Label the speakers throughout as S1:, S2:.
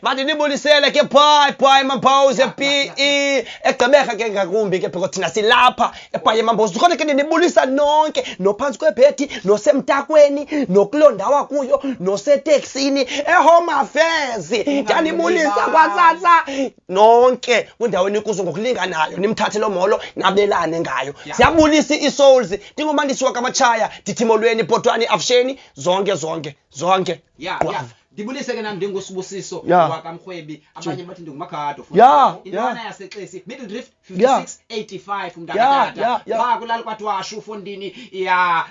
S1: mandibulisele ke bye Mampouse PE egqibeka ke ngakumbi ke because thina silapha eBhayi Mampouse khona ke nibulisa nonke nophansi kwebhedi nosemtakweni nokulondawa kuyo noseteksini eHome Affairs yanibulisa kwatsatsa nonke kundaweni kuzo ngokulinganayo nimthathe lo molo nabelane ngayo siyabulisa iSouls ndingoba ndisiwa kamachaya dithimolweni Bhotwani Afsheni zonke
S2: Dibulise ke nami ndingusibusiso wakamkhwebi abanye bathi ndingumakhado futhi intwana yaseXesi Middle Drift 5685 umntakatata kulala kwathi washo ufondini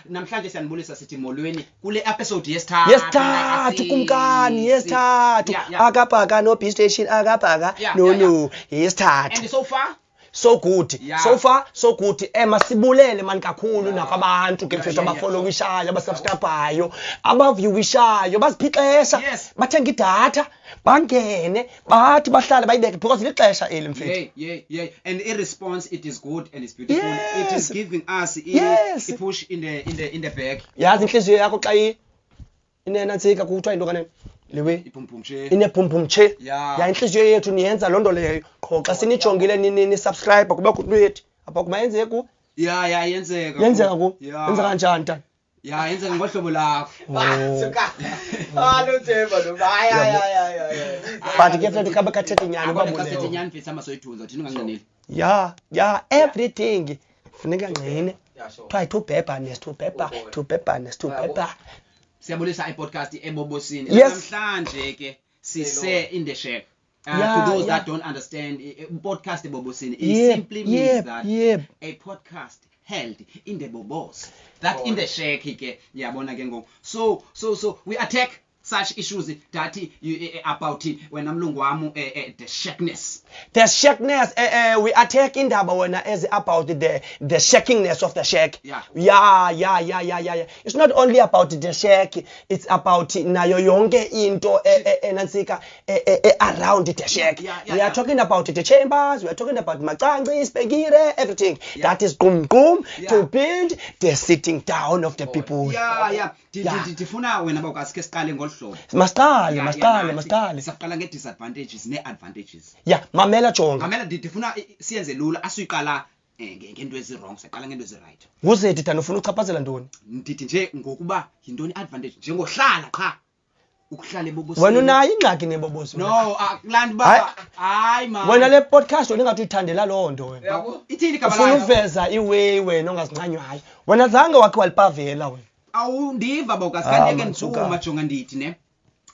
S2: namhlanje siyanibulisa sithi molweni kule episode
S1: yesithathu kumkani yesithathu akabhaka no B station akabhaka no yesithathu
S2: and so far
S1: so good so good masibulele mani kakhulu nakabantu ke mfethu abafollowishayo abasubscribeayo abaviewishayo baziphixesha bathenga idatha bangene bathi bahlale bayibeke because lixesha eli mfethu
S2: and in response it is good and it's beautiful it is giving us a push in the back
S1: yazi inhliziyo yakho xa inena ntsika kuthiwa into kanene lewe
S2: iphumpumshe
S1: inephumpumshe inhliziyo yethu niyenza londo leyo qho xa sinijongile ni subscribe kube kuntwethu apha kumayenzeke ku yenzeka ku yenza kanjani ta
S2: yenzeka ngohlobo lakho
S3: lo Themba lo
S1: but ke mfethu kabe kathethe nyani
S2: babule nyani mfethu amasoyithunza thina unganqineli
S1: everything funeka ngqine try to pepper
S2: Siyabulisa iPodcast eBobosini namhlanje ke sise in the shack to those that don't understand podcast eBobosini it simply means that a podcast held in the Bobos that in the shack ke yabona ke ngo so we attack such issues that about when amlungu wami the shackness
S1: we attack indaba wena as about the shackingness of the shack it's not only about the shack it's about nayo yonke into enansika around the shack we are talking about the chambers we are talking about Macanci Spekire everything that is gum to build the sitting down of the people
S2: ndifuna wena bawukasike siqale ngolhlobo
S1: masiqale
S2: saqala nge disadvantages ne advantages
S1: mamela jonga
S2: ndifuna siyenze lula asuyiqala ngento ezi wrong siqala ngento ezi right
S1: uzethi thana ufuna uchaphazela ntoni
S2: ndithi nje ngokuba yintoni advantage njengohlala qha ukuhlala eBobosini
S1: wena unayo ingxaki neBobosini
S2: no akulanti ba hayi man
S1: wena le podcast wena ngathi uyithandela lonto wena
S2: ithini igama layo
S1: ufuna uveza iway wena ongazincanywayo wena zange wakhe walipavela wena
S2: awundiva bawukasikandeke ntsuma jonga ndithi ne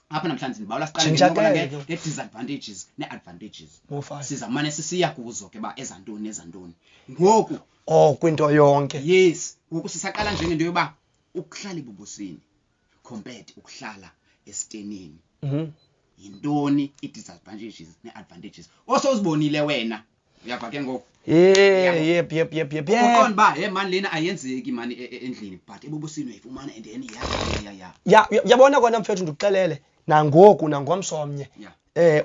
S2: apha namhlanje ndibawula siqale ngoba ke disadvantages ne-advantages sizamane sisiya kuzo ke ba ezantoni ngoku
S1: kwinto yonke
S2: yes ngoku sisaqala njengento yoba ukuhlala eBobosini compared ukuhlala eStenini yintoni i-disadvantages ne-advantages osozibonile wena uyava ke ngoku
S1: yep
S2: uqonda ba man lena ayenzeki mani endlini but eBobosini uyifumana and then
S1: yabona kona mfethu ndikuxelele nangoku nangomsomnye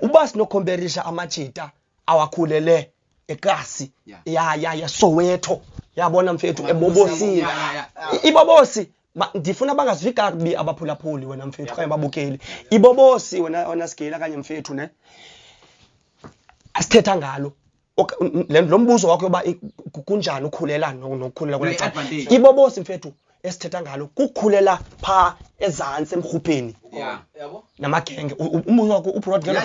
S1: uba sinokhomperisha amajita awakhulele eKasi Soweto yabona mfethu eBobosini iBobosi ndifuna bangazifika kubi abaphulaphuli wena mfethu kanye babukeli iBobosi wena scale kanye mfethu ne asithetha ngalo lo mbuzo wakho yoba kunjani ukukhulela nokukhulela kona iBobosi mfethu esithetha ngalo kukhulela pha ezantsi emkhupeni
S2: yabo
S1: namagenge umbuzo wakho uProd
S2: ngelo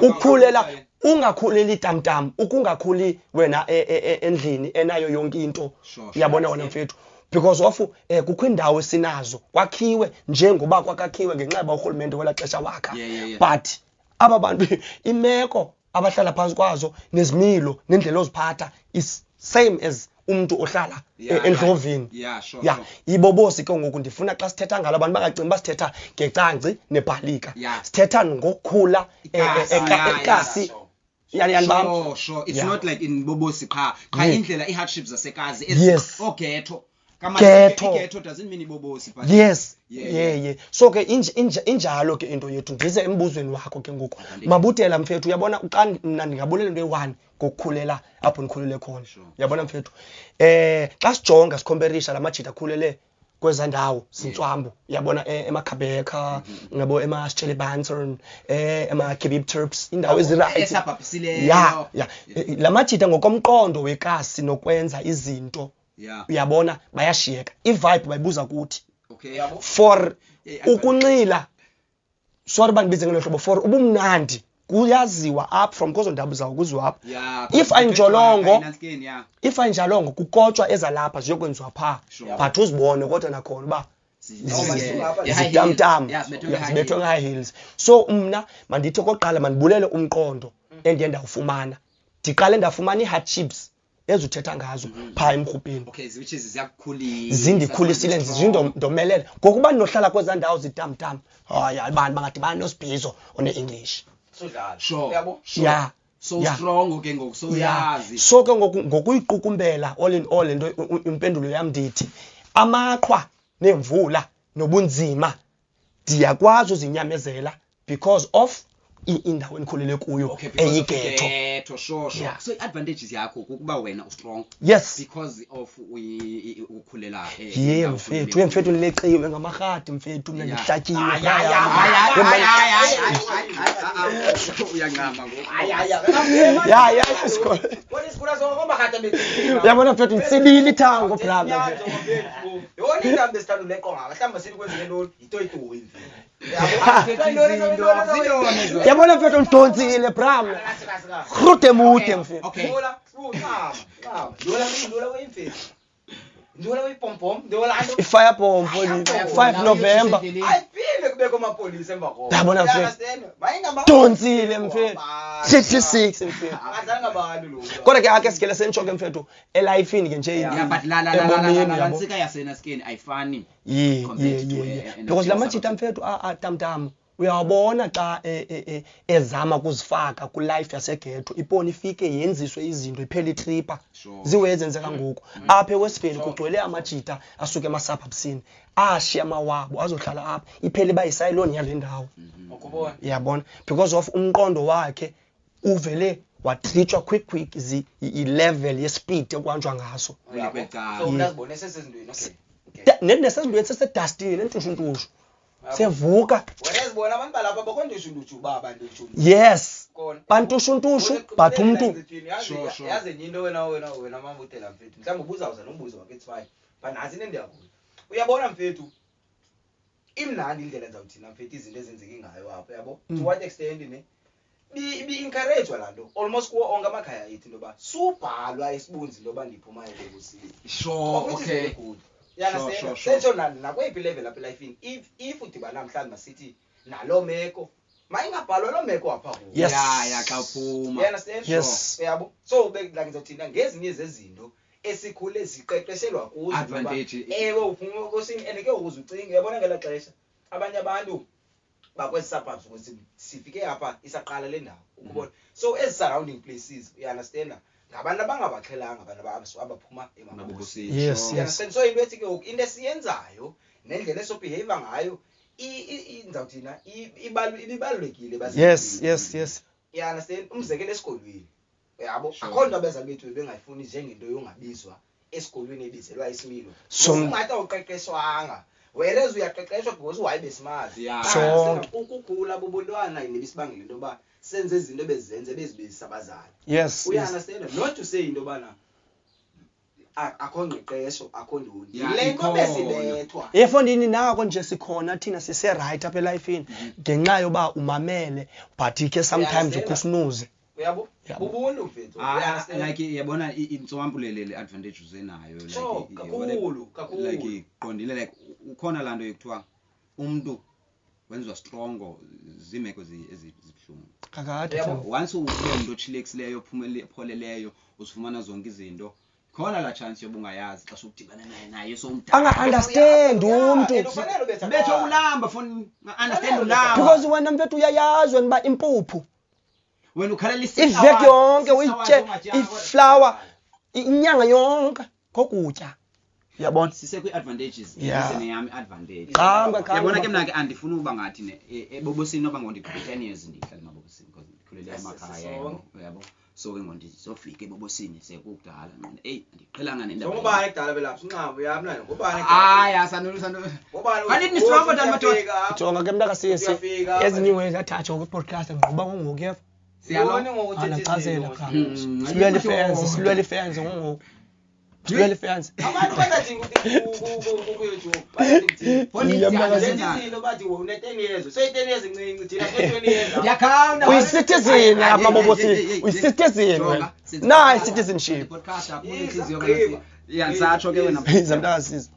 S1: ukhulela ungakhuleli tamtam ukungakhuli wena endlini enayo yonke into uyabona wena mfethu because of kukho indawo sinazo kwakhiwe njengoba kwakhiwe ngenxeba urhulumente wela xesha wakha but aba bantu imeko abahlala phansi kwazo nezimilo nendlela oziphatha is same as umuntu ohlala endlovini iBobosi ke ngoku ndifuna xa sithetha ngalo abantu bangacinga basithetha ngecanci nebhalika sithetha ngokukhula eKasi
S2: sure it's not like in Bobosi qha indlela ihardships zasekazi ogetho
S1: Ghetto
S2: doesn't mean iBobosi but
S1: yes so ke injalo ke into yethu ndize embuzweni wakho ke ngoku mabutela mfethu uyabona xa mina ndingabulela into e1 ngokukhulela apho ndikhulele khona uyabona mfethu xa sijonga sikhomperisha lamajita akhulele kweza ndawo sintswambu uyabona emakhabeka ngabo emasitshele banton emakibib terps indawo eziright
S2: esabhabhisileyo
S1: lamajita ngokomqondo wekasi nokwenza izinto uyabona bayashiyeka ivibe bayibuza kuthi for ukunxila sorry bandibize ngelo hlobo for ubumnandi kuyaziwa up from kozo ndabu zawo kuziwa up if ayinjalongo kukotshwa ezalapha ziyokwenziwa pha but uzibone kodwa nakhona uba zitamtam zibethwe nga heels so mna mandithi okoqala mandibulele umqondo endiye ndawufumana ndiqale ndafumana i-hardships ezuthetha ngazo pha emrhubheni zindikhulisile zindomelele ngokuba ndinohlala kweza ndawo zitamtam hayi abantu bangadibana nosibhizo one-English
S2: strong ke ngoku so yazi
S1: so ke ngokuyiqukumbela all in all into impendulo yam ndithi amaqhwa nemvula nobunzima ndiyakwazi uzinyamezela because of indawo endikhulele kuyo eyigetho
S2: sure so advantages yakho ukuba wena strong
S1: yes
S2: because of ukhulela
S1: mfethu nileqiwe ngamarhadi mfethu mina ndihlatyiwe
S2: uyancama ngoku
S1: isikolo
S3: isikolo sokomahata bethi
S1: uyabona mfethu ndisibili ithango brother
S3: yona indaba esithando leqonga mhlawumbe silikwenze lo itoyitoyi
S1: yabona mfethu ndontsile bram krude mude mfethu
S3: ndola wemfethu ndola weyipompom ndola anto
S1: i-firebomb 5 November
S3: ayiphinde kubekho amapolisa emva koko
S1: yabona mfethu ndontsile mfethu 66 mfethu
S3: akazange abantu lo
S1: kodwa ke ake sikele sentshoke mfethu elifini ke nje
S2: but la nsika yasena skin ayifani
S1: because lamajita mfethu atamtam uyawabona xa ezama kuzifaka ku life yasegetho iponi ifike yenziswe izinto iphele itripa ziwezenzeka ngoku apha eWestfield kugcwele amajita asuke emasabhabsini ashiya amawabo azohlala apha iphele bayisayiloni yale ndawo
S3: ukubona
S1: yabona because of umqondo wakhe uvele watritswa quick i-level ye-speed ekwanjwa ngaso
S3: so unazibone sesezindweni
S1: nesezindweni sesedustini entushuntushu sevuka
S3: wena abantu balapha bakondushuntushu abantu
S1: yes bantushuntushu but umuntu
S3: yazi enye into wena mambutela mfethu mhlawumbe ubuzawuza nombuzo wakethi fine but nazi into endiyakuyo uyabona mfethu imnandi indlela ndizawuthina mfethu izinto ezenzeke ngayo apho yabo to what extent ne bi-encourage lanto almost kuwo onke amakhaya ethu into yoba subhalwa isibunzi into yoba ndiphuma ebusini
S2: okay
S3: sentsho nakweyiphi level apha elifini if udibana namhlanje masithi naloo meko mayingabhalwa loo meko apha kuyo
S2: xa uphuma
S1: yes
S3: yabo so like ngizawuthinta ngezinye zezinto esikhule ziqeqeshelwa kuzo ewe uphuma ekosini and ke ukuze ucinge yabona ngela xesha abanye abantu bakwezi suburbs ukuthi sifike apha isaqala le ndawo ukubona so ezi surrounding places you understand ngabantu abangabaxhelanga abantu abaphuma emabobosini
S1: yes
S3: so into ethi ke into esiyenzayo nendlela esobehave ngayo ndizawuthina ibalulekile
S1: yes
S3: you understand umzekelo esikolweni yabo akho nto abeza bethu bengayifuni njengento yongabizwa esikolweni ebizelwa isimilo ungathi awuqeqeshwanga whereas uyaqeqeshwa because wayibe smart ukukhula bobontwana nebisibangela into yoba senze izinto bezenze bezibisabazana
S1: yes
S3: understand not to say into yobana akho ngqeqesho akho ntoni le nto besibethwa
S1: efondini nako nje sikhona thina sise-right apha elifini ngenxa yoba umamele but ke sometimes ukusinuze
S3: uyabo bubuntu mfethu
S2: like yabona intswampulele advantage uzenayo
S3: kakhulu
S2: like qondile like ukhona lanto yokuthiwa umuntu wenzwa strong zimeko ezibuhlungu
S1: kakade
S2: once umuntu ochilexileyo opholeleyo usifumana zonke izinto khona la chance yobungayazi xa sokudibana naye so
S1: understand umuntu
S2: bethu ulamba phone understand ulamba
S1: because wena mfethu uyayazi wena ba impuphu
S2: wena ukhalela
S1: iveki yonke uyitye iflower inyanga yonke ngokutya yabona
S2: sise kwi-advantages neyami advantage yabona ke mna ke andifuna ukuba ngathi ebobosini noba ngondi 10 years ndihlala emabobosini because ndikhulele emakhaya yabo so ke ngondizofika ebobosini sekudala ngene andiqhelanga nendaba
S3: ngobani edala belapha unqabu uyamna ngobani
S2: sanolo kanini strong kodwa madoda
S1: jonga ke mntaka sisi ezinye iwe zathatha ku podcast ngoba ngokuyefa
S3: siyabona ngokuthi
S1: anachazela cha silwele fans ngoku silwele fans
S3: abantu bathi ku-YouTube bathi bathi une 10 years so 10 years incinci thina 20 years
S2: yakhawuna
S1: uyi-citizen amabobosini uyi-citizen wena nayi citizenship
S2: podcast akunenhliziyo kana yangisatsho ke wena
S1: mntaka sisi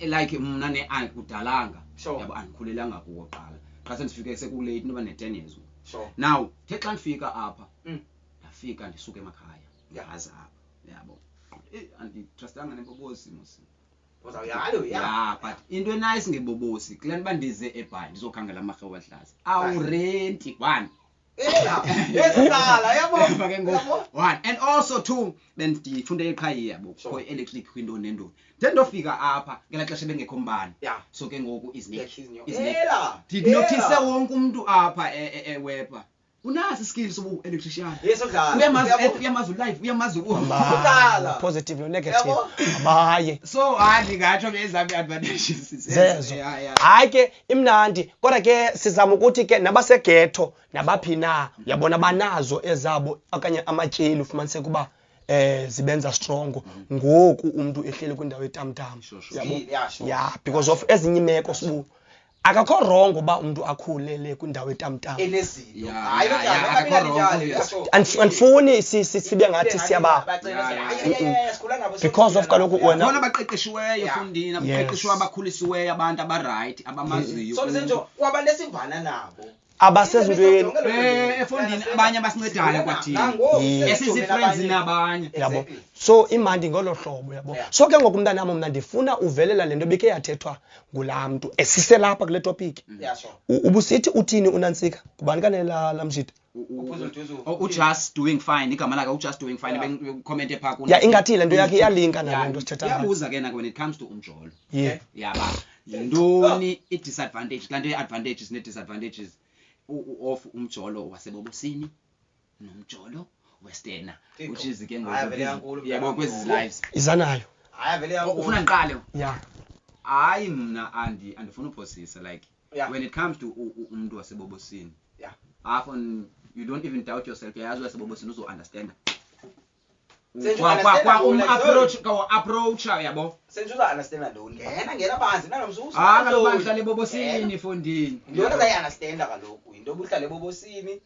S2: like mna kudalanga yabo andikhulelanga kuwo qala xa sendifike sekulate noba ne-10 years now the xa ndifika apha ndafika ndisuka emakhaya yaza apha yabo anditrustanga nembobosi musi but into enice ngebobosi kule nto bandize eBhayi ndizokhangela amarhewu ahlaza awurenti one one and also two bendifunde eqhayi yabo ko electric window nendoni ndendofika apha ngela xesha bengekho mbane so ke ngoku izineki did notice wonke umuntu apha ewepa unasi skills sobu electrician uyamazi live uyamazi
S1: ukhala positive no negative abaye
S2: so ndingatsho bezami advantages
S1: zezo hayi ke imnandi kodwa ke sizama ukuthi ke nabasegetho nabaphina yabona banazo ezabo okanye amatyeli ufumanise kuba zibenza strong ngoku umuntu ehleli kwindawo etamtam yabo because of ezinye imeko sibu akakho wrong uba umuntu akhulele kwindawo etamtam andifuni sibe ngathi siyaba because of kaloku wena
S2: bona baqeqeshiweyo fundini abaqeqeshiwe abakhulisiweyo abantu abaright abamaziyo
S3: so senzo kwabantu esivana nabo
S1: abasezintweni
S2: efondini abanye abasincedayo kwathina esizifriends nabanye
S1: yabo so imandi ngolo hlobo yabo so ke ngoku mntanami mna ndifuna uvelela lento bike yathethwa ngulamntu esiselapha kule topic ubusithi uthini uNantsika kubani kanela lamjita
S2: just doing fine igama lakhe just doing fine becomment pha
S1: ya ingathi lento yakhe iyalinka nale nto sithetha
S2: yabuza ke when it comes to umjolo yaba yintoni i-disadvantage kanti i-advantages ne-disadvantages of umjolo wasebobosini nomjolo westena which is ke ngoku yabo kwezi lives
S1: izanayo
S2: ufuna ngiqale
S1: hayi
S2: mna andifuna uphosisa like when it comes to umuntu wasebobosini often you don't even doubt yourself yazi wasebobosini uzo understand approach yabo
S3: senze uza understand ntoni ngena banzi nanomsusa
S2: kaloku bahlala ebobosini efondini
S3: ndiyona uzayi understand kaloku into obuhlala ebobosini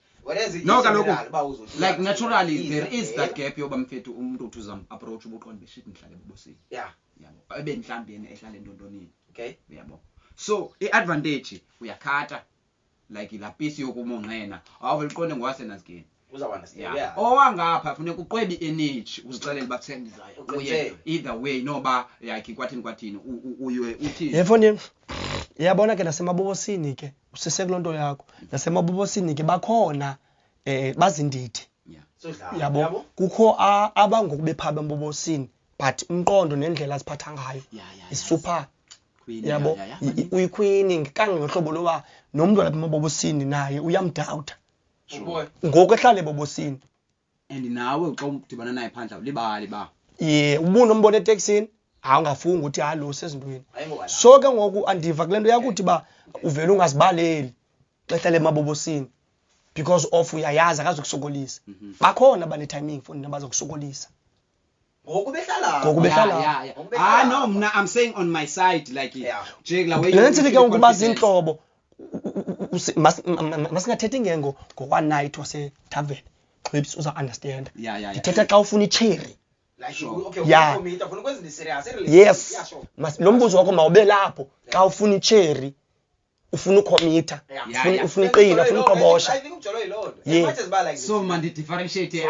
S2: no kaloku like naturally there is that gap yoba mfethu umuntu uthi uzam approach ubuqonde beshit ndihlala ebobosini yabo ebe mhlambi yena ehlala entontoni yabo so i-advantage uyakhatha like la piece yokumonqena awuveliqonde ngwasenazigeni owangapha funeka uqwebe i-energy uzixelele bathendizayo kuye either way noba yakhe kwathini uyiwe uthi
S1: yefondini yabona ke nasemabobosini ke usise kulonto yakho nasemabobosini ke bakhona bazindidi yabo kukho abangokubephabe embobosini but umqondo nendlela aziphatha ngayo isuper yabo uyiqueen kangohlobo loba nomuntu lapha emabobosini naye uyamdoubt ngoku ehlala ebobosini
S2: and nawe xa udibana naye phandla ulibali ba
S1: ubuna umbona eTexini awungafunga ukuthi hallo sezintweni so ke ngoku andiva kule nto yakuthi ba uvela ungazibaleli xa ehlala emabobosini because of uyayazi akazokusokolisa bakhona bane timing phone nabazokusokolisa
S3: ngoku behlala
S2: no mna I'm saying on my side like jegla way
S1: lenthi ke ngokuba zinhlobo masingathethi ngengo one night wase tavern clips uza understand ndithetha xa ufuna icherry yes lo mbuzo wakho mawube lapho xa ufuna icherry ufuna ukhomita ufuna iqina ufuna uqobosha
S2: so man differentiate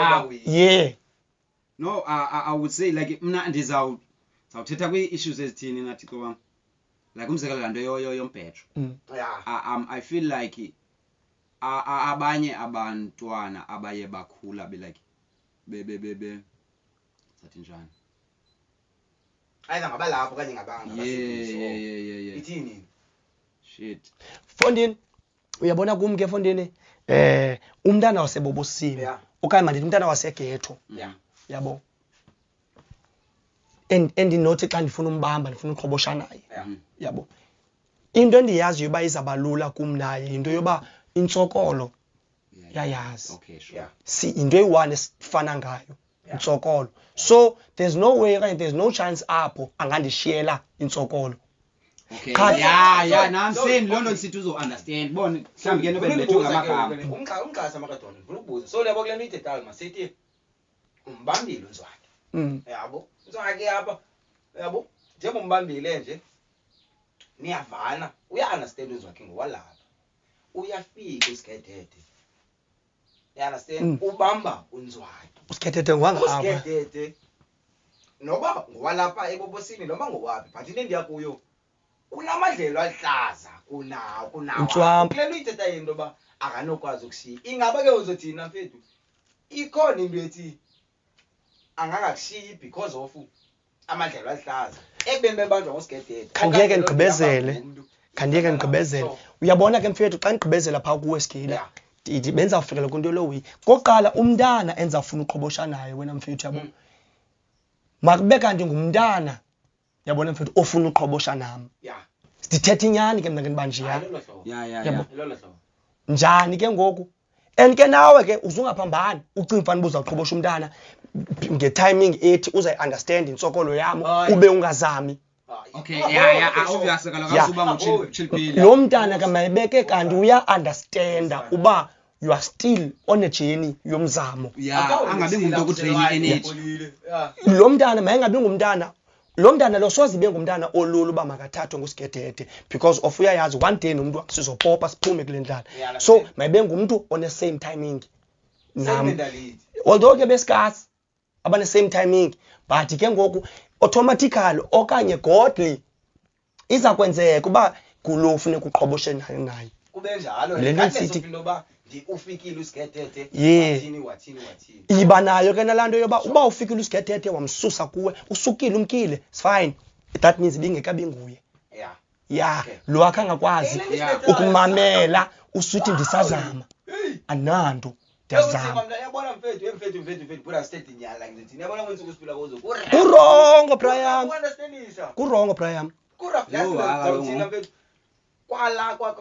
S2: no I would say like mna ndizawuthetha kwi issues ezithini nathi ko wami like umzekelo lanto yombhejo I feel like abanye abantwana abaye bakhula be like be sathi njani
S3: ayidla ngabalapho kanye ngabanga ithini
S2: shit
S1: Fondini uyabona kum ke Fondini umntana wasebobosini okanye mandithi umntana waseghetto yabo endinothi xa ndifuna umbamba ndifuna uqhobosha naye yabo into endiyaziyo uba izabalula kum naye into yoba intsokolo yayazi si into eyi-one esifana ngayo intsokolo so there's no way okanye there's no chance apho angandishiyela intsokolo.
S2: Okay. Yeah, now I'm saying London City uzo understand. Bona mhlawumbe ke nobe bethu ngamagama.
S3: Umqasa makadona ngifuna ukubuza. So lebo kule nto idetail masithi umbambile uNzwaki. Yabo. UNzwaki apha. Yabo. Njengoba umbambile nje niyavana. Uya understand uNzwaki ngowalapha. Uyafika usigedede. You understand? Ubamba uNzwaki.
S1: Usigedede ngwangapha.
S3: Usigedede. Noba ngowalapha eBobosini noma ngowaphi. But into endiyakuyo unamadlelo ahlaza kunawo kule nto ithetha into yoba akanokwazi ukushiya ingaba ke uzothina mfethu ikhona into ethi angakakushiyi because of amadlelo ahlaza ekubeni bebanjwa ngosigedede
S1: khandiyeke ndigqibezele uyabona ke mfethu xa ndigqibezela phaa kuwe Sigila benza kufikela kwinto lowi koqala umntana enzafuna uqhobosha naye wena mfethu yabo makube kanti ngumntana yabona mfethu ofuna uqhobosha nami ndithetha inyani ke mna ke ndibanjiya njani ke ngoku ke nawe ke uzungaphambani ucinga mfana ubuza uqhobosha umntana ngetiming ethi uzayi-understand intsokolo yami ube ungazami.
S2: Okay, obviously kaloku uba nguchilphile
S1: lo mntana ke mayibeke kanti uya-understanda uba you are still on a journey yomzamo
S2: angabi ngumuntu okudrain energy
S1: lo mntana mayengabi ngumntana lo mntana lo soze ibe ngumntana olulu uba makathathwe ngusigedede because of uyayazi one day nomuntu sizopopa siphume kule ndlala so mayibe ngumuntu on the same timing nami although ke besikasi abane same timing but ke ngoku automatically okanye godly iza kwenzeka uba kulo ufuneka uqhoboshe naye
S3: kube njalo
S1: le nto sithi
S3: intoba ufikile usigedede wathini
S1: iba nayo ke nalando yoba uba ufikile usigedede wamsusa kuwe usukile umkile it's fine that means ibingekabi nguye lo wakhe angakwazi ukumamela usuthi ndisazama ananto ndiyazama
S3: yabona mfethu pura state inyala ngithi yabona kwenza ukusiphila kuzo
S1: kurongo Brian kurongo Brian
S3: mfethu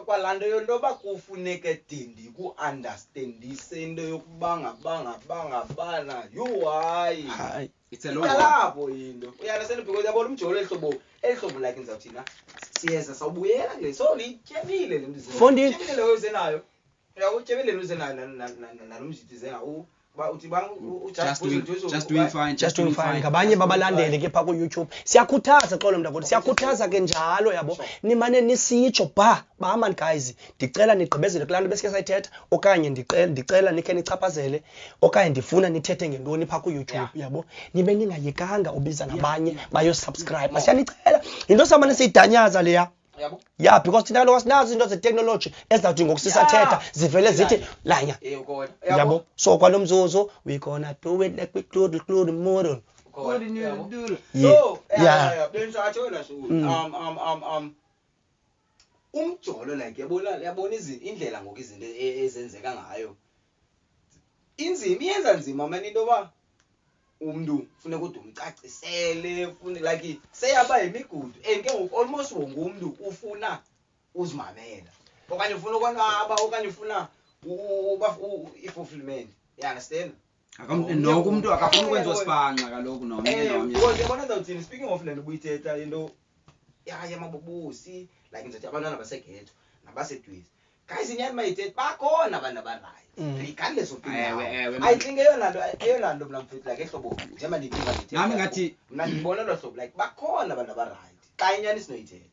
S3: kwalando yontoba kufuneke dindi ku-understandise into yokubangabana hayi
S2: it's a long
S3: lapho into uyanasena because yabona umjolo elihlobo like ngizawuthina siyeza sawubuyela kule so lityebile le mntu
S1: fondini
S3: leyo uzenayo utyebile le uzenayo nalomjitize ngawo
S2: just doing fine
S1: ngabanye babalandeli ke phaa ku-YouTube siyakhuthaza xolo mntakwethu siyakhuthaza ke njalo yabo nimane nisitsho baman guys ndicela nigqibezele kulaa nto besike sayithetha okanye ndicela nikhe nichaphazele okanye ndifuna nithethe ngentoni phaa ku-YouTube yabo nibe ningayekanga ubiza nabanye bayosubscribe siyanicela yinto samane siyidanyaza leya because thina kaloku sinazo into ze-technology ezizawuthi ngoku sisathetha zivele zithi lanya yabo so kwalo mzuzu we gonna do it like we include model
S3: umjolo like yabona indlela ngoku izinto ezenzeka ngayo inzima iyenza nzima mani into yoba umntu funeka ude umcacisele like seyaba yimigudu and ke ngoku almost wonke umntu ufuna uzimamela okanye ufuna ukonwaba okanye ufuna i-fulfillment you understand
S2: noko umntu akafuna ukwenza isipanca kaloku
S3: because yabona ndawuthini speaking of le nto ubuyithetha into yamabobosi like ngizothi abantwana baseghetto nabasedwizi guys inyani mayithetha bakhona abantu abarayi regardless of I think eyona nto mna mfethu like ehlobo njengoba
S2: nami ngathi
S3: mna ndibona lo hlobo like bakhona abantu abarayi xa inyani sinoyithetha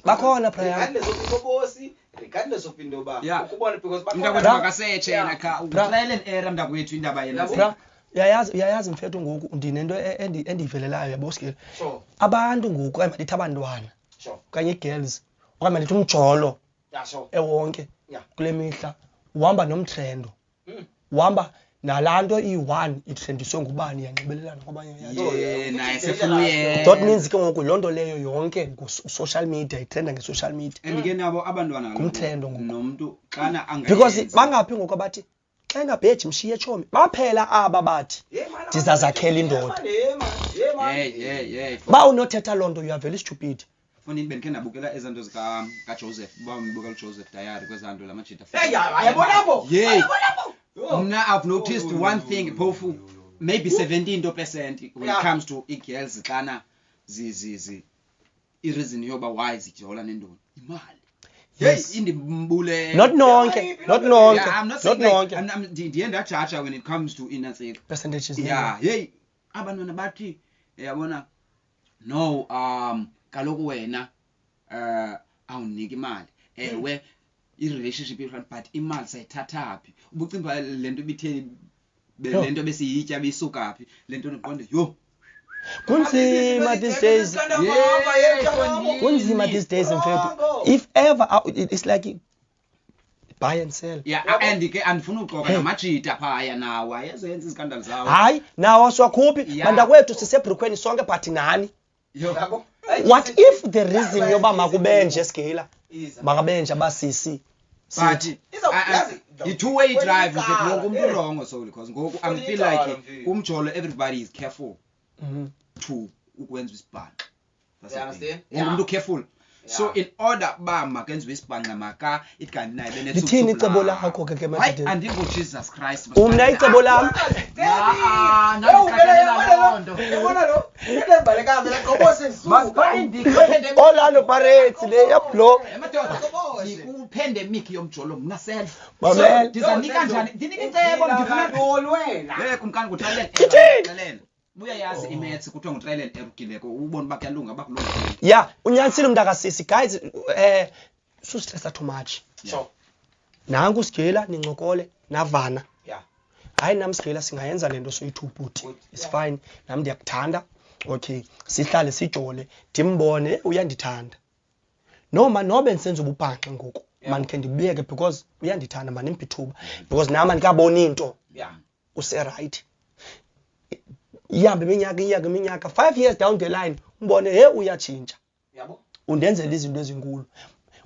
S1: bakhona Brian
S3: regardless of ibobosi regardless of into yoba ukubona because
S2: mntakwethu makasetshe yena kha trial and error mntakwethu indaba yena
S1: uyayazi mfethu ngoku ndinento endiyivelelayo yabo Sigila abantu ngoku okanye madithi abantwana okanye i-girls okanye madithi umjolo ewonke kule mihla uhamba nomtrendo uhamba nalaa nto iyi-one itrendiswe ngubani yanxibelelana kwabanye that means ke ngoku loo nto leyo yonke social media itrenda nge-social media
S2: and ke nabo abantwana
S1: ngumtrendo
S2: nomntu xana
S1: because bangaphi ngoku abathi xa engabheji mshiye chomi baphela aba bathi ndizazakhela indoda ba unothetha loo nto you are very stupid.
S2: Fonini bendikhe ndabukela ezaa nto zikaJoseph uba mbukela uJoseph Diary kwezaa nto lamajita. Mna I've noticed one thing phofu maybe 17% when it comes to girls xana i-reason yoba why zijola nendoda imali.
S1: Yes.
S2: Indimbule.
S1: Not nonke.
S2: I'm not saying like, ndiye ndajaja when it comes to inner
S1: percentages.
S2: Yeah, hey, abantwana bathi yabona no kaloku wena awuniki imali. Ewe i-relationship different but imali sayithatha phi? Ubucimba lento ibitheni lento besiyitya bisuka phi? Lento ndiqonde yo
S1: kunzima these days. Kunzima these days mfethu. If ever it's like buy and sell.
S2: Yeah, and andifuna uxoka namajita phaya nawo ayezenza iskandal zawo.
S1: Hayi nawo siwakhuphi bantakwethu sisebrukhweni sonke but nani? What if the reason yoba makubenje Skela makabenje abasisi
S2: but it's two-way drive wonke umuntu wrong so because ngoku I feel like umjolo everybody is careful to ukwenza isibhanqa. Wonke umuntu careful. So in order ba makenziwe isibhanqa maka ikanti naye benethu
S1: lithini icebo lakho ke manje
S2: andingo Jesus Christ
S1: umna icebo lami
S3: Yabona lo ilembaleka vele qobose
S1: Orlando Pirates le yablo
S2: pandemic yomjolo mna self
S1: Mamela
S2: ndizanika kanjani ndinika icebo ndifuna
S3: wena
S2: kumkani nguthalela buya yazi imaths kuthiwa ngutrial and error kileko ubone uba kuyalunga bakulunga.
S1: Yeah unyanisile umntakasisi guys sustressa too much.
S3: Sure.
S1: Nanku Skela nincokole navana.
S3: Yeah.
S1: Hayi nami Skela singayenza lento soyi-2 bhuti. It's fine. Nami ndiyakuthanda. Okay. Sihlale sijole. Ndimbone uyandithanda. Noma nobe nisenza ububhanqa ngoku. Man ke ndibiyeke because uyandithanda man impithuba. Because nami andikabona into.
S3: Yeah.
S1: Use right. Ihambe iminyaka 5 years down the line umbone he uyatshintsha.
S3: Yabo.
S1: Undenzela izinto ezinkulu.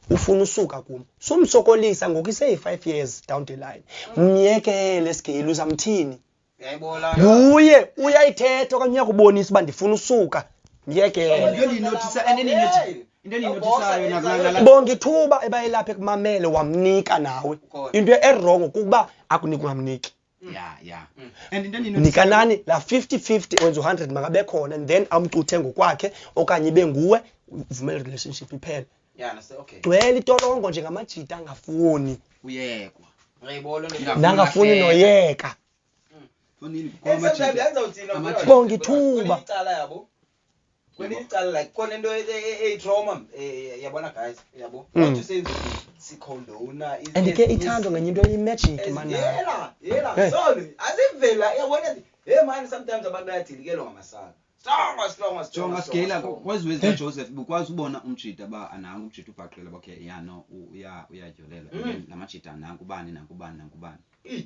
S1: Ufuna usuka kum. Sumsokolisa ngoku ise5 years down the line. Myekele Skela uzamthini?
S3: Uyayibona.
S1: Uye uyayithetha okanye uyakubonisa uba ndifuna usuka. Myekele.
S2: Into endinotisayo nakulala
S1: bonke ithuba ebayilapha ekumamele wamnika nawe. Into errong ukuba akunika ungamniki.
S2: Yeah. And into endinotisayo
S1: Nika nani la 50-50 wenza 100 makabe khona and then amcuthe ngokwakhe okanye ibe nguwe uvumele relationship iphele.
S3: Yeah, okay.
S1: Gcwele itolongo nje ngamajita angafuni.
S2: Uyekwa.
S3: Uyayibona
S1: nangafuni noyeka.
S2: Fonini
S1: bonke ithuba.
S3: Icala yabo. Kwenicala like khona into trauma yabona guys yabo. What you say sikhondona
S1: and ke ithando ngenye into eyimagic man.
S3: Yeah. Sorry. Asivela yabona hey man sometimes abantu bayadilikelwa ngamasaka.
S2: Jonga Skela kwezwe Joseph bukwazi ubona umjita ba ananga umjita ubhaqela okay yeah no uyajolela lamajita nanku bani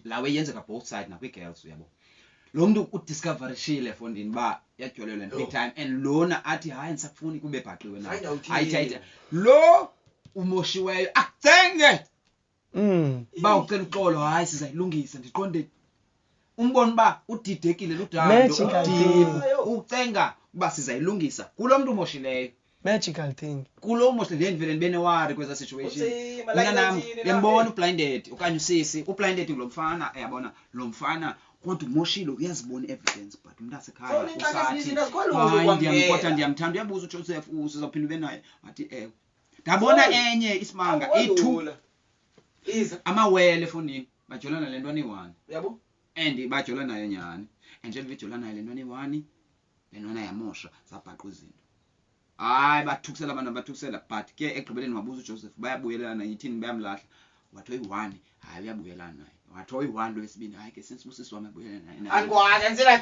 S2: lawe yenzeka both side nakwi girls uyabo lo muntu udiscover shile Fonini ba yajolela big time and lona athi hayi nisakufuni kube bhaqiwe nayo hayi lo umoshiweyo akuthenge ba ucela uxolo hayi sizayilungisa ndiqonde umbona ba udidekile ludando ucenga kuba sizayilungisa kulo muntu umoshileyo
S1: magical thing
S2: kulo umoshileyo ndivele benewari kweza situation mina nami ngiyambona ublinded okanye usisi ublinded lo mfana yabona lo mfana kodwa umoshile uyazibona evidence but umuntu asekhaya usathi hayi ndiyamthanda uyabuza uJoseph usizophinda ube naye athi ndabona enye isimanga ithu amawele Fonini bajolana le ntwana i1
S3: yabo
S2: and bajola nayo nyani njengoba bejola nayo le ntwana i1 le ntwana yamosha zabhaqa izinto hayi bathukisela abantu abathukisela but ke egqibeleni wabuza uJoseph bayabuyelana yithini bayamlahla watho i1 hayi uyabuyelana naye watho i1 lwesibini hayi ke since usisi wami abuyelana naye
S3: angikwazi nsela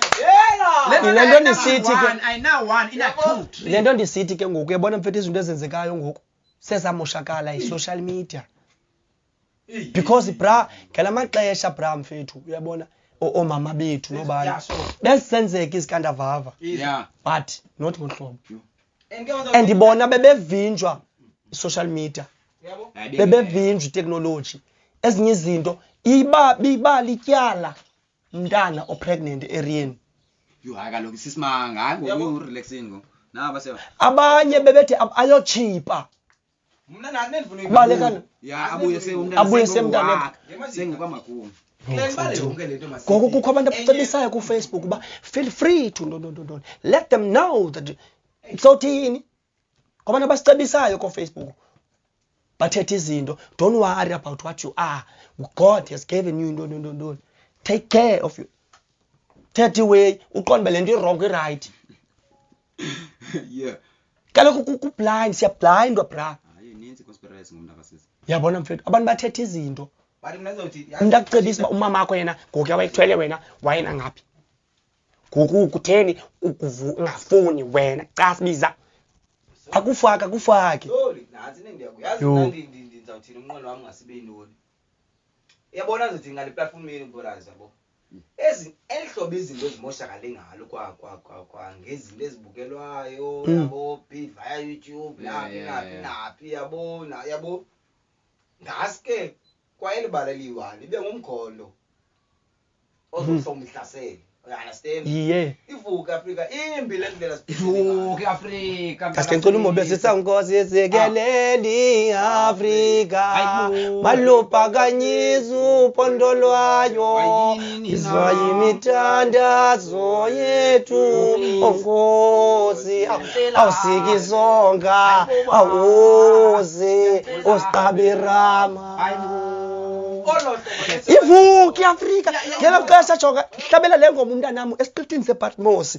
S1: le nto ndisithi ke
S2: I know one ina 2
S1: le nto ndisithi ke ngoku uyabona mfethu izinto ezenzekayo ngoku sezamoshakala i-social media because bra ngelamaxesha bra mfethu uyabona omama bethu nobani besenzeka isikandavava
S2: yeah
S1: but not ngohlobo and bona bebevinjwa social media bebevinjwa technology ezinye izinto iba lityala umntana opregnant eriyeni.
S2: Hayi kaloku sisimanga hayi ngokurelaxing ngo. Naba sewa.
S1: Abanye bebethi ayochipa.
S3: Mna nani ndifuna
S1: Balekana.
S2: Ya abuye semntana sengokwamakhulu.
S1: Ngoku kukho abantu abacebisayo ku Facebook uba feel free to no. Let them know that sothini. Kwabantu abasicebisayo ku Facebook. Bathethe izinto. Don't worry about what you are. God has given you no. Take care of you. 30 way uqonde lento wrong right.
S2: Yeah.
S1: Kaloku ku blind siya blindwa bra.
S2: Hayi ninzi conspiracy ngomntu akasisi.
S1: Yabona mfethu abantu bathethe izinto.
S3: Bathi mina ngizothi
S1: Umuntu akucebisa uba umama wakho yena ngoku yawayithwele wena wayena ngaphi. Ngoku kutheni ungafuni wena xa sibiza. Akufaka.
S3: Sorry, nathi ndiyakuyazi ndizawuthina umnqweno wami ngasibe intoni. Uyabona ngizothi ngale platform yenu brothers yabo. Elihlobo izinto ezimoshakale ngalo kwa ngezinto ezibukelwayo yabo via YouTube naphi yabo. Ngaske kwayelibala liwani ibe ngumkholo ozohlomhlasela. You understand?
S1: Yeah.
S3: Ivuka Africa imbi lendlela
S2: Ivuka Africa.
S1: Kaske ngicela umobe sisankosi ezekeleli Africa. Maluphakanyiza uphondo lwayo. Izwa imithandazo yethu onkosi. Awusikisonga awuzi osiqabirama. Ivuka Africa ngelo xesha jonga hlabela lengoma umntanami esiqithini sePatmos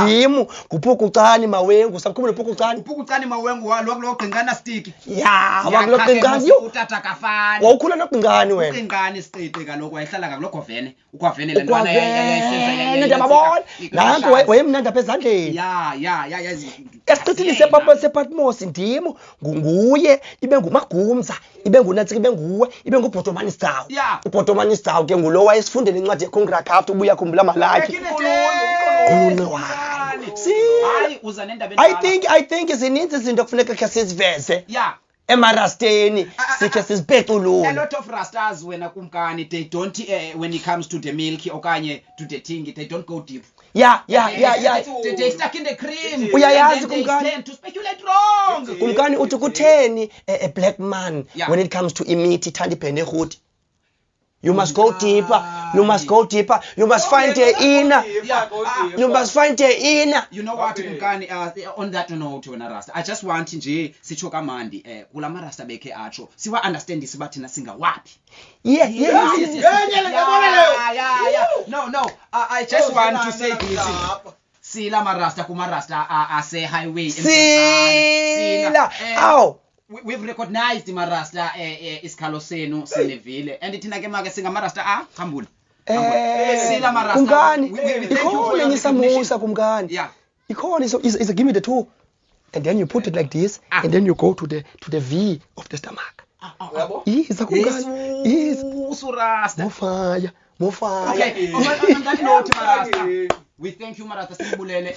S1: ndim nguphukucani mawengu sakukhumbula
S2: uphukucani mawengu lo gqingana stick
S1: wakulogqingani
S2: utata kafani
S1: wawukhula nogqingani wena
S2: ugqingani siqithe kaloku wayehlala ngalo govene ugovene le ntwana
S1: yayisenza ndiyababona nanku wayemnandi apha ezandleni
S2: ya
S1: esiqithini sePatmos ndim nguye ibe ngumagumza ibe ngunatsiki ibe nguwe ibe ngubhotomani Staw ubhotomani Staw ke ngulo wayesifundela incwadi yeCongra Cup ubuya khumbula malakhe I think zininzi izinto kufuneka khe siziveze emarasteni sikhe sizipeculule.
S2: A lot of rastas wena kumkani they don't when it comes to the milk okanye to the thing they don't go deep.
S1: Yeah.
S2: They stuck in the cream.
S1: Uyayazi kumkani
S2: tend to speculate wrong.
S1: Kumkani uthi kutheni a black man when it comes to imithi thanda ibhene hood. You must go deeper. You must find the inner. You must find the inner.
S2: You know what, Mkani, on that note wena rasta, I just want nje sitsho kamandi kula marasta beke atsho siwa understand isibathina singa wapi.
S1: Yeah.
S2: No, I just want to say this. Sila marasta kumarasta ase highway
S1: Sila. Ow.
S2: We've recognized marasta isikhalo senu sinevile and thina ke make singa marasta khambula sila marasta
S1: kumkani ikhona ngisamusa kumkani ikhona is give me the two and then you put it like this and then you go to the V of the stomach yes kumkani yes
S2: usurasta
S1: mofaya
S2: okay on that note marasta we thank you marasta sibulele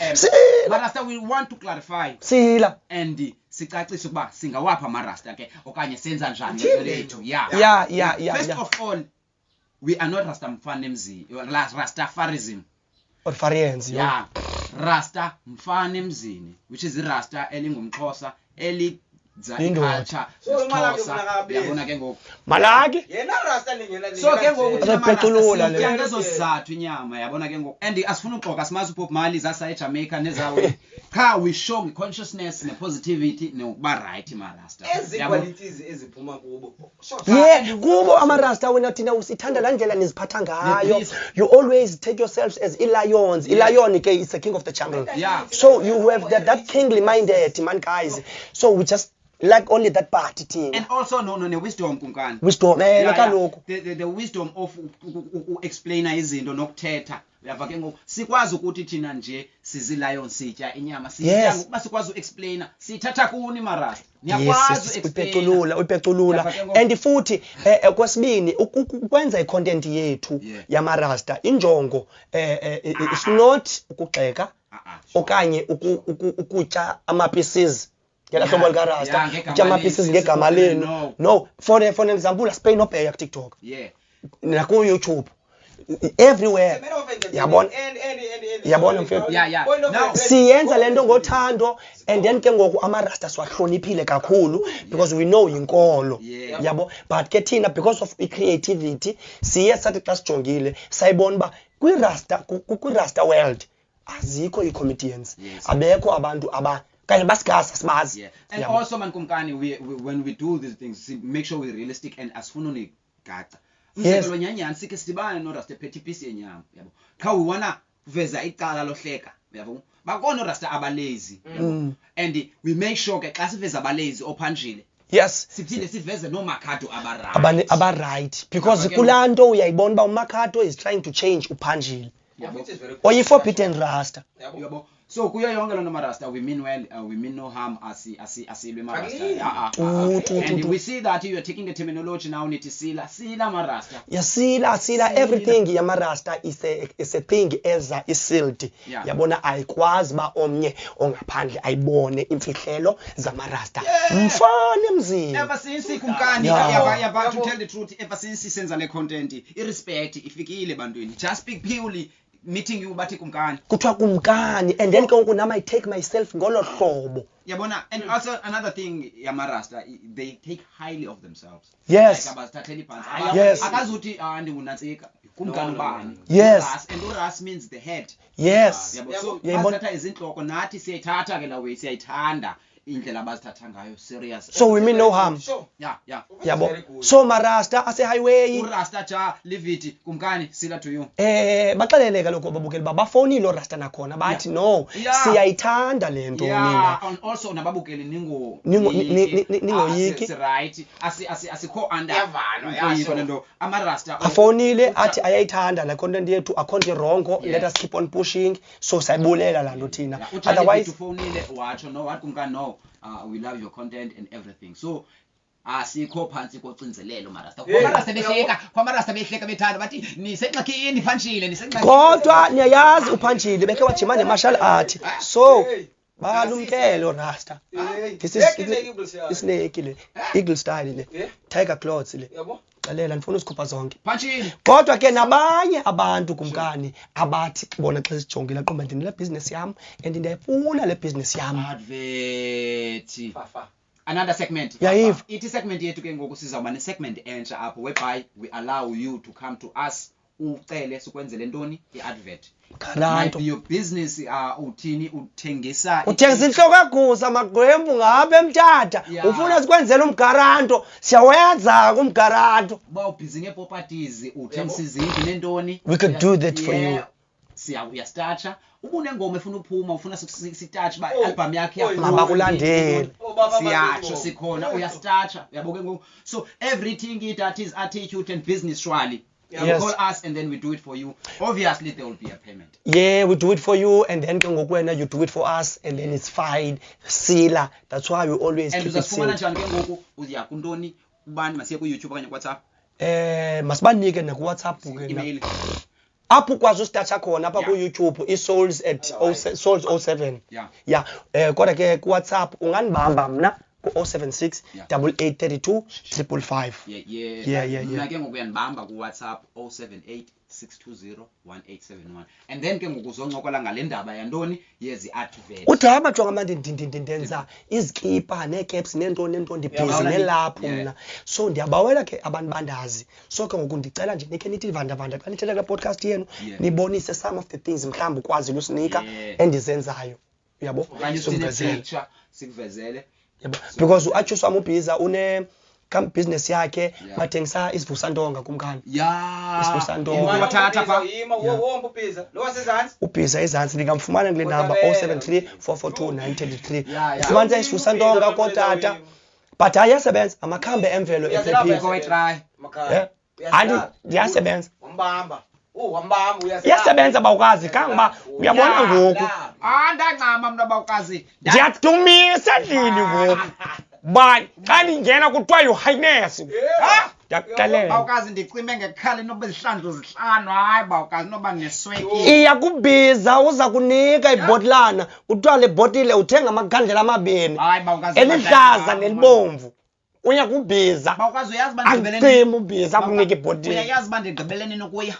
S2: marasta we want to clarify
S1: sila
S2: and sicacisa ukuba singawapha amarasta ke okanye senza njani lethu first of all we are not rasta mfana emzini rastafarism
S1: or Farians
S2: rasta mfana emzini which is irasta elingumxhosa culture yabona ke ngoku
S1: malaki
S3: yena rasta lingena
S2: so ke ngoku
S1: apeculula
S2: le ngezo sizathu inyama yabona ke ngoku and asifuna uxoka simazi uPop Mali zasa eJamaica nezawe cha we show positivity positivity nokuba right marasta
S3: qualities eziphuma kubo
S1: kubo amarasta wena thina usithanda la ndlela niziphatha ngayo you always take yourselves as lions lion ke is the king of the jungle so you have that kingly minded man guys so we just like only that party thing
S2: and also no wisdom kumkani
S1: kaloku
S2: the wisdom of explainer izinto nokuthetha uyava ke ngoku sikwazi ukuthi thina nje sizi lion sitya inyama sitya ngokuba sikwazi uexplainer sithatha kuni marasta niyakwazi
S1: upeculula and futhi kwesibini ukwenza icontent yethu yamarasta injongo it's not ukugxeka okanye ukutya ama pieces ngela hlobo lika Rasta uthi ama-pieces ngegama lenu no for an example asipay no pay ku TikTok naku YouTube everywhere yabona mfethu siyenza lento ngothando and then ke ngoku ama-Rasta siwahloniphile kakhulu because we know inkolo yabo but ke thina because of i-creativity siye sathi xa sijongile sayibona uba kwi-Rasta world azikho ii-comedians abekho abantu kanye basigasa sibazi
S2: and also man Kumkani when we do these things make sure we're realistic and asifuna unigada umzekelo nyanyani sike sidibane no-Rasta phethe ipisi yenyama yabo qha we wanna veza icala lohleka yabo bakona Rasta abalazy and we make sure ke xa siveza abalazy ophanjile
S1: yes
S2: siphinde siveze no Makhado
S1: right because kulanto uyayibona ba uMakhado is trying to change uphanjile or you forbidden Rasta
S2: yabo so kuyo yonke lona ma-Rasta we mean well we mean no harm asilwe ma-Rasta and we see that you are taking the terminology now nithi sila ma-Rasta
S1: sila everything yama-Rasta is a thing eza isildi yabona ayikwazi ba omnye ongaphandle ayibone imfihlelo zama-Rasta mfana emzini
S2: ever since Kumkani yaba to tell the truth ever since senza le content irespect ifikile bantwini just speak purely meeting you bathi Kumkani
S1: kuthiwa Kumkani and then ke ngoku nama I take myself ngolo hlobo
S2: yabona and also another thing yama-Rasta they take highly of themselves
S1: yes
S2: like abazithatheli phansi akazuthi ndingunantsika Kumkani bani
S1: yes
S2: and uRas means the head
S1: yes
S2: so basithatha izinhloko nathi siyayithatha ke lawe siyayithanda indlela abazithatha ngayo serious
S1: so we mean no harm yabo so ma-Rasta ase highway
S2: uRasta ja liviti Kumkani sila to you
S1: baxelele kaloku ababukeli bafonile uRasta nakhona bathi no siyayithanda lento nina
S2: and also nababukeli
S1: ningoyiki
S2: right asikho under yavano lento ama-Rasta
S1: afonile athi ayayithanda la content yethu akhonto wrong let us keep on pushing so sayibulela la nto thina
S2: otherwise ufonile watsho no wathi Kumkani no we love your content and everything so asikho phansi kocinzelelo ma-Rasta kwama-Rasta behleka bethanda bathi nisengxakini phanjile
S1: kodwa niyayazi uphanjile bekhe wajima ne-martial art so balumkele uRasta this is snake le eagle style le tiger claws le xalela ndifuna usikhupha zonke
S2: phanjile
S1: kodwa ke nabanye abantu Kumkani abathi bona xa sijongile qomba ndinile business yam and ndiyayifuna le business yam
S2: advert another segment ithi segment yethu ke ngoku sizawuba ne-segment entsha apho whereby we allow you to come to us ucele sikwenzele ntoni i-advert
S1: Garanto
S2: your business uthini uthengisa
S1: inhloko egusa magwembu ngabe mtata ufuna sikwenzela umgaranto siyawenza kumgaranto
S2: ba ubhizi ngeproperties uthengisa izindlu nentoni
S1: we could do that for you
S2: uyastarcha ubunengoma efuna uphuma ufuna sitouch ba album yakhe
S1: abakulandeli
S2: siyatsho sikhona uyastarcha uyabo ke ngoku so everything that is attitude and business surely call us and then we do it for you obviously there will be a payment
S1: we do it for you and then ke ngoku wena you do it for us and then it's fine sila that's why we always
S2: keep it simple and njani ke ngoku uya kuntoni ubani masiye ku YouTube okanye WhatsApp
S1: masibanike na ku WhatsApp ke
S2: email
S1: apho kwazi ustarcha khona apha ku YouTube iSouls at Souls 07 kodwa ke ku WhatsApp unganibamba mna ku 076 8832 555
S2: mina ke ngoku uyanibamba ku WhatsApp 078 620 1871 and then ke ngoku uzoncokola ngale ndaba yantoni yezi advert
S1: udaba jonga manje ndenza izikipa necaps nentoni ndibhizi nelapho mna so ndiyabawela ke abantu bandazi so ke ngoku ndicela nje nikhe nithi vanda xa nithetha ke podcast yenu nibonise some of the things mhlawumbe ukwazi lusinika endizenzayo uyabo
S2: sikuvezele
S1: because uAchus wamubhiza une business yakhe bathengisa isivusantonga Kumkani isivusantonga
S3: wathatha pha wombe ubhiza lo wasezantsi
S1: ubhiza ezantsi ningamfumana kule number 073 442 933 ufumana isivusantonga kotata but ayasebenza amakhambe emvelo andi yasebenza
S3: wambamba
S1: yasebenza bawukazi kangaba uyabona ngoku
S2: ndancama mna bawukazi
S1: ndiyadumisa endlini ngoku bani xa ningena kuthiwa Your Highness
S2: Yakuxelela bawukazi ndicime ngekhali noba izihlandlo zihlanu hayi bawukazi noba neswekile
S1: iyakubiza uza kunika ibhotlana kuthiwa le bhotile uthenga amakhandlela amabini elihlaza nelibomvu uyakubiza
S2: bawukazi uyazi uba
S1: ndigqibeleni ubiza akunika ibhotile
S2: uyayazi uba ndigqibeleni nokuya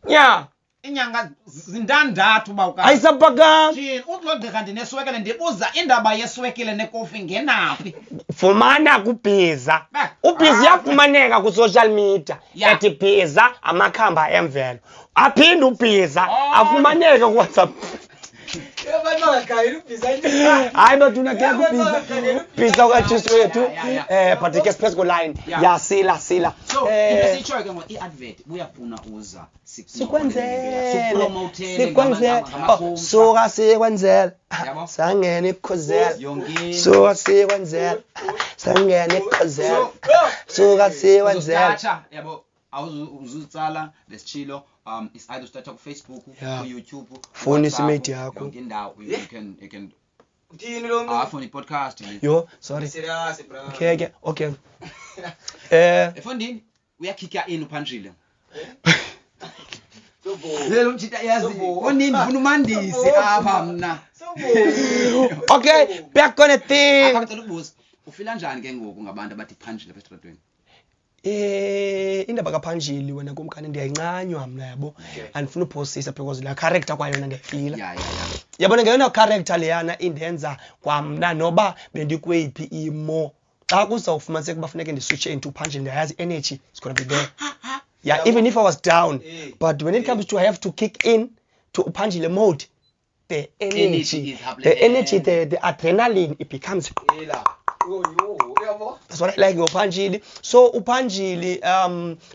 S1: ya
S2: inyanga zintandathu bawukazi
S1: ayisaphakama
S2: thini uzogqirha ndineswekile ndibuza indaba yeswekile nekofi ngenaphi
S1: fumana kubhiza ubhiza iyafumaneka ku-social media ethi bhiza amakhamba emvelo aphinde ubhiza afumaneke ku-WhatsApp hayi baduna ke kubhiza ukajesu wethu but ke siphezu koline yasila
S2: so sitsho ke i-advert buyafuna uza
S1: sikwenzele suka sikwenzele sangena ikhuzela suka sikwenzele sangena ikhuzela suka sikwenzele
S2: yabo awuzutsala lesichilo is either start ku Facebook ku YouTube
S1: phone isimedia yakho
S2: yonke indawo you can
S3: Dini lo
S2: phone podcast
S1: yo sorry
S3: serious bro
S1: okay
S2: efondini uyakika in uphanjile lelo mthita yazi onini ufuna umandisi apha mna
S1: okay back on a thing
S2: akacela ukubuza ufila njani ke ngoku ngabantu abathi phanjile festradweni
S1: indaba kaphanjili wena kumkani ndiyayincanywa mna yabo andifuna uphosisa because la character kwayona ndiyafila yabona ngeyona character leyana indenza kwamna noba bendikweyiphi imo xa kuzawufumaniseka kuba funeke ndiswitche into phanjili ndiyayazi energy is going to be there even if I was down but when it comes to I have to kick in to phanjili mode the energy the adrenaline it becomes that's what I like ngophanjili so uphanjili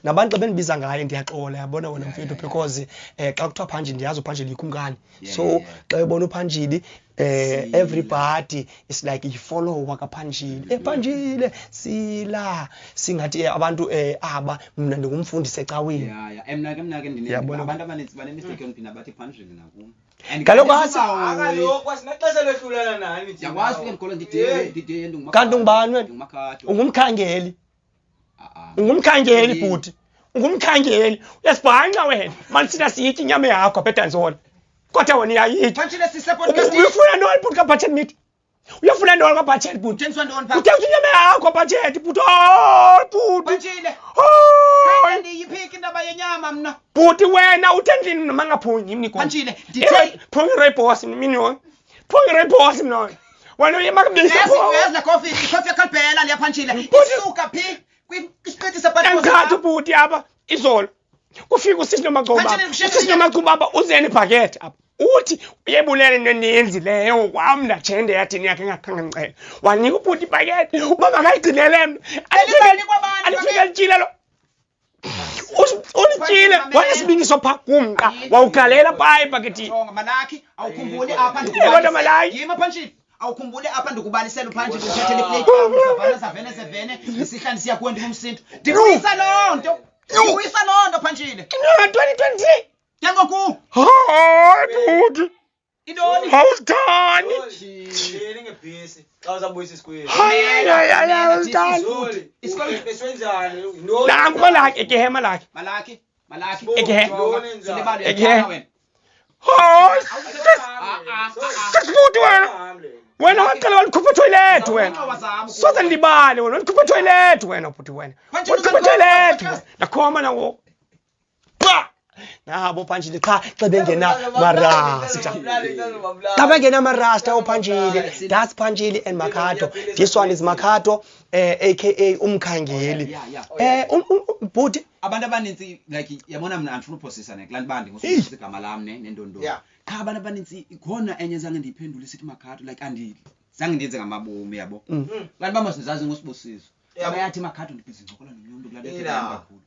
S1: nabantu bendibiza ngaye ndiyaxola yabona wena mfethu because xa kuthiwa phanjili ndiyazi uphanjili yikumkani so xa ubona uphanjili everybody is like follow wakaphanjili phanjile sila singathi abantu aba mna ndingumfundisi ecaweni
S2: emna ke ndine abantu abaninzi banemistake yonke nabathi phanjili nakum
S1: kaloku
S3: akaloko asinaxesha lehlulana nani nje
S2: yakwazi ke ngikhola ndide ndingumkhathi
S1: kanti ungubani wena ungumkhangeli ungumkhangeli futhi ungumkhangeli uyasibhanqa wena manisina siyithi inyama yakho aphedanzona kodwa wena iyayithi
S2: phanjile sisepodcast
S1: uyafuna noni futhi ka budget meet uyafuna noni ka budget futhi
S2: thengiswa ntoni pha
S1: uthenga inyama yakho budget futhi futhi
S2: phanjile kandi yiphiki indaba yenyama mna
S1: futhi wena uthendlini noma ngaphunyi mni
S2: phanjile ndithe
S1: phungire boss mini wona phungire boss mna wena uyemakubisa
S2: yes la coffee yakhalphela liya phanjile isuka phi kwisiqithi sepodcast
S1: ngikhathi futhi apha izolo kufika usisi nomagcoba apha uzeni ibhakethi apha uthi uyebulele neninzi leyo kwamna jende yathini yakhe engakhange ngicela wanika ubhuti ibhakethi uba makayigcinele mna alifika litshile lo ulitshile wanesibiniso phaa kumqa wawugalela phaa ibhakethini
S2: malaki awukhumbuli apha ndikubalisela yima phanjile awukhumbule apha ndikubalisela uphanjile uthethe le plate savene isihla ndisiya kuwe ndingumsinto ndikuyisa loo nto phanjile
S1: 2023
S2: yangoku
S1: dude
S2: idoni
S1: awusithani
S3: ngebhisi xa uzabuyisa isikweli
S1: awusithani
S3: iswenzani
S1: nangu malaki ekehe malaki ekehe
S2: silibalo yakhona wena
S1: sasibuthi wena waqala walikhupha toilet wena soze ndibale wena walikhupha toilet wena bhuti wena walikhupha toilet nakhoma nango nabo phanjile cha bengena marasta xa bengena marasta uphanjile that's Phanjili and Makato this one is Makato aka umkhangeli bhuti
S2: abantu abaninzi like yabona mina andifuna uphosisa nekulandi bandi ngosebenzisa igama lami nendondo cha abantu abaninzi ikhona enye zange ndiyiphendule isithi Makato like zange ndiyenze ngamabomi yabo abantu bamasizazi ngosibusiso abayathi Makato ndibhizi ngokola nomuntu kulalethela kakhulu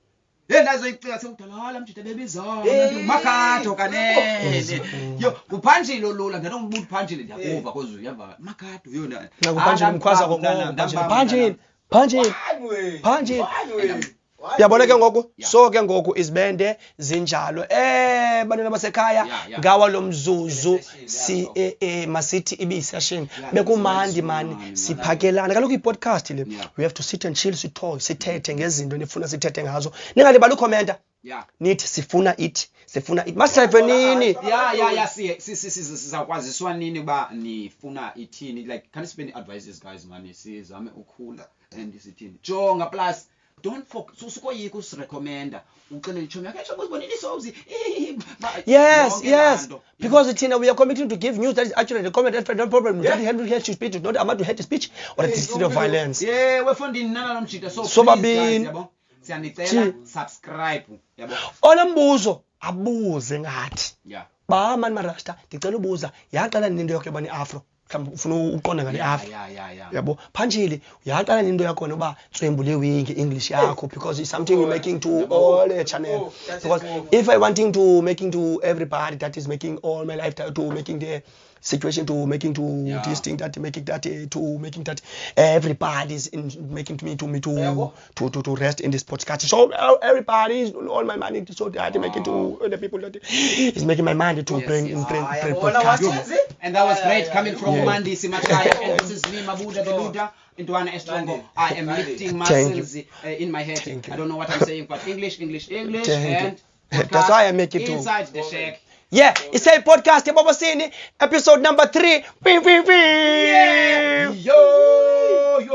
S2: nazoyicika sekudala mjida bebizana Makato kanene yo kuphanjile lula ngena umuntu phanjile ndiyakuva kozu yava Makato yona
S1: nakuphanjile umkhwaza kokona phanjile Uyabona ke ngoku so ke ngoku izibende zinjalo bantwana basekhaya ngawa lo mzuzu si masithi ibi session bekumandi man siphakelana kaloku i-podcast le we have to sit and chill sithethe ngezinto nifuna sithethe ngazo ningalibali ukhomenta nithi sifuna it masive nini
S2: sizakwaziswa nini ba nifuna ithini like can you spend advices guys man sizame ukhula and sithini jonga plus don't focus usikoyika usirecommenda ucela ichomi yakhe uzibonile isozi
S1: yes because thina we are committing to give news that is actually recommended for no problem not hate speech not amadu hate speech or a display of violence
S2: we're funding nana nomjita
S1: so babini
S2: yabo siyanicela subscribe yabo
S1: onambuzo abuze ngathi ba mani marasta ndicela ubuza yaqala into yakho yabani afro mhlawumbe ufuna uqonda ngale afro yabo phanjili uyaqala into yakho noba tswembule wingi English yakho because it's something you're making to all the channel because if I wanting to making to everybody that is making all my life to making the situation to making to this thing that making that to making that everybody's in making me to rest in this podcast so everybody's all my money so that to make it to the people that is making my mind to bring podcast
S2: and that was great coming from Mandi Simakaya and this is me Mabuda Deluda into one Estrongo. I am lifting muscles in my head. I don't know what I'm saying but English and
S1: that's why I make it
S2: inside the shack.
S1: Yeah, it's a podcast Ebobosini, episode number 3.
S2: Yeah. Yo.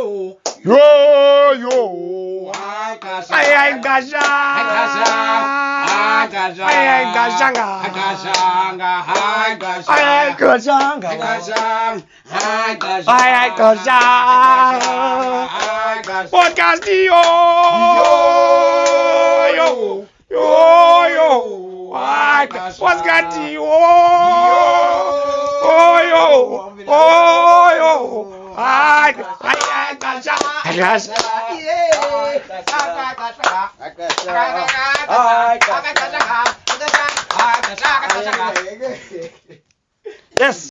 S1: Ay gaja. Podcast yo. What's got you? Yes.